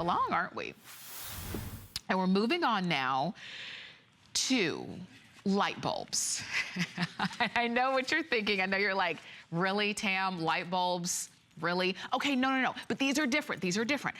along, aren't we? And we're moving on now to light bulbs. I know what you're thinking. I know you're like, really, Tam, light bulbs? Really? Okay, no. But these are different. These are different.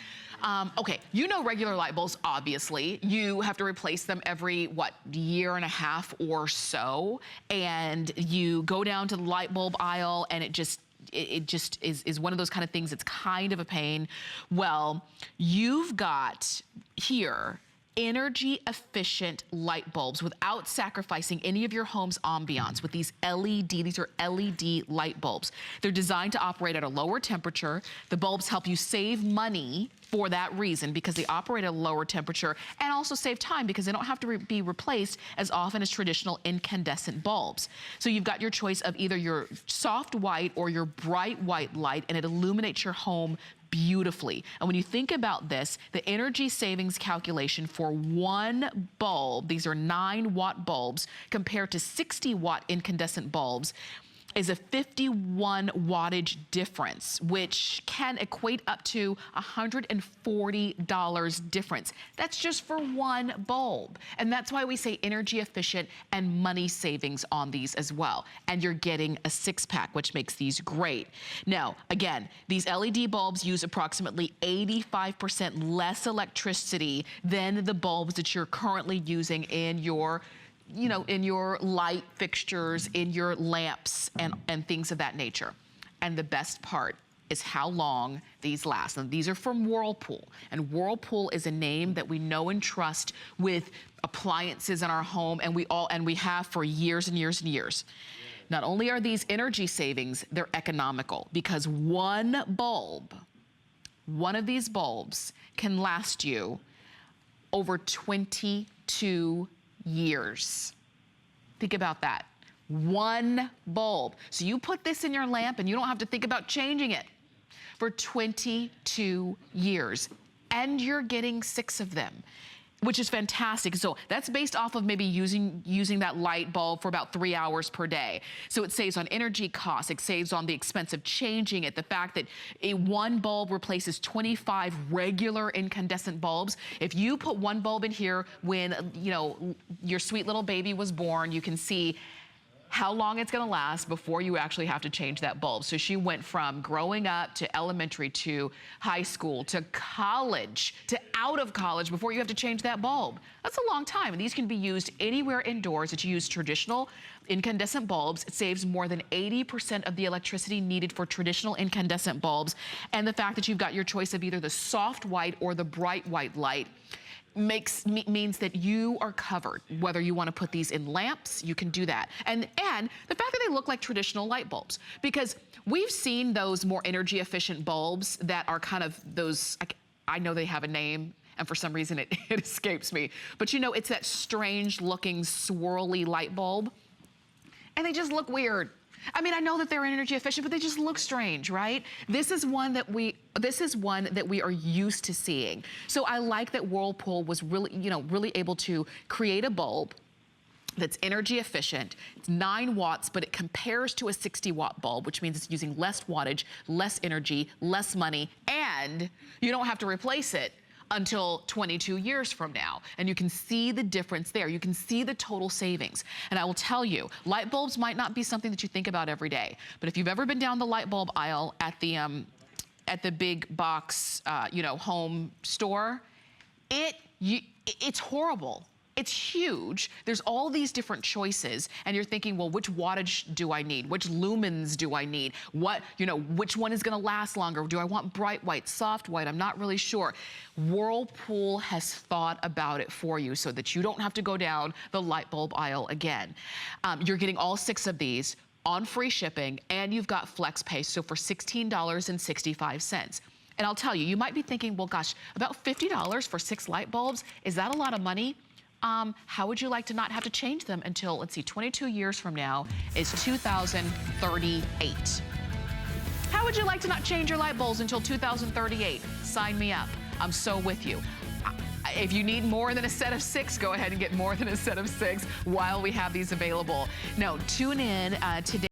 Okay, you know regular light bulbs, obviously. You have to replace them every, what, year and a half or so. And you go down to the light bulb aisle and it just is one of those kind of things that's kind of a pain. Well, you've got here energy efficient light bulbs without sacrificing any of your home's ambiance with these these are LED light bulbs. They're designed to operate at a lower temperature. The bulbs help you save money for that reason because they operate at a lower temperature, and also save time because they don't have to be replaced as often as traditional incandescent bulbs. So you've got your choice of either your soft white or your bright white light, and it illuminates your home beautifully. And when you think about this, the energy savings calculation for one bulb, these are 9-watt bulbs, compared to 60-watt incandescent bulbs, is a 51 wattage difference, which can equate up to $140 difference. That's just for one bulb. And that's why we say energy efficient and money savings on these as well. And you're getting a 6-pack, which makes these great. Now, again, these LED bulbs use approximately 85% less electricity than the bulbs that you're currently using in your in your light fixtures, in your lamps, and things of that nature. And the best part is how long these last. And these are from Whirlpool. And Whirlpool is a name that we know and trust with appliances in our home, and we have for years and years and years. Not only are these energy savings, they're economical, because one of these bulbs can last you over 22 years. Think about that. One bulb. So you put this in your lamp and you don't have to think about changing it for 22 years. And you're getting 6 of them, which is fantastic. So that's based off of maybe using that light bulb for about 3 hours per day. So it saves on energy costs, it saves on the expense of changing it, the fact that one bulb replaces 25 regular incandescent bulbs. If you put one bulb in here when, your sweet little baby was born, you can see how long it's gonna last before you actually have to change that bulb. So she went from growing up to elementary to high school to college to out of college before you have to change that bulb. That's a long time. And these can be used anywhere indoors that you use traditional incandescent bulbs. It saves more than 80% of the electricity needed for traditional incandescent bulbs. And the fact that you've got your choice of either the soft white or the bright white light means that you are covered. Whether you want to put these in lamps, you can do that. And the fact that they look like traditional light bulbs, because we've seen those more energy efficient bulbs that are kind of those, I know they have a name, and for some reason it escapes me, but it's that strange looking swirly light bulb, and they just look weird. I mean, I know that they're energy efficient, but they just look strange, right? This is one that we are used to seeing. So I like that Whirlpool was really able to create a bulb that's energy efficient. It's 9 watts, but it compares to a 60-watt bulb, which means it's using less wattage, less energy, less money, and you don't have to replace it until 22 years from now. And you can see the difference there. You can see the total savings. And I will tell you, light bulbs might not be something that you think about every day, but if you've ever been down the light bulb aisle at the big box, home store, it's horrible. It's huge. There's all these different choices, and you're thinking, well, which wattage do I need? Which lumens do I need? Which one is gonna last longer? Do I want bright white, soft white? I'm not really sure. Whirlpool has thought about it for you so that you don't have to go down the light bulb aisle again. You're getting all 6 of these on free shipping, and you've got flex pay, so for $16.65. And I'll tell you, you might be thinking, well, gosh, about $50 for 6 light bulbs, is that a lot of money? How would you like to not have to change them until, let's see, 22 years from now is 2038. How would you like to not change your light bulbs until 2038? Sign me up. I'm so with you. If you need more than a set of 6, go ahead and get more than a set of 6 while we have these available. No, tune in today.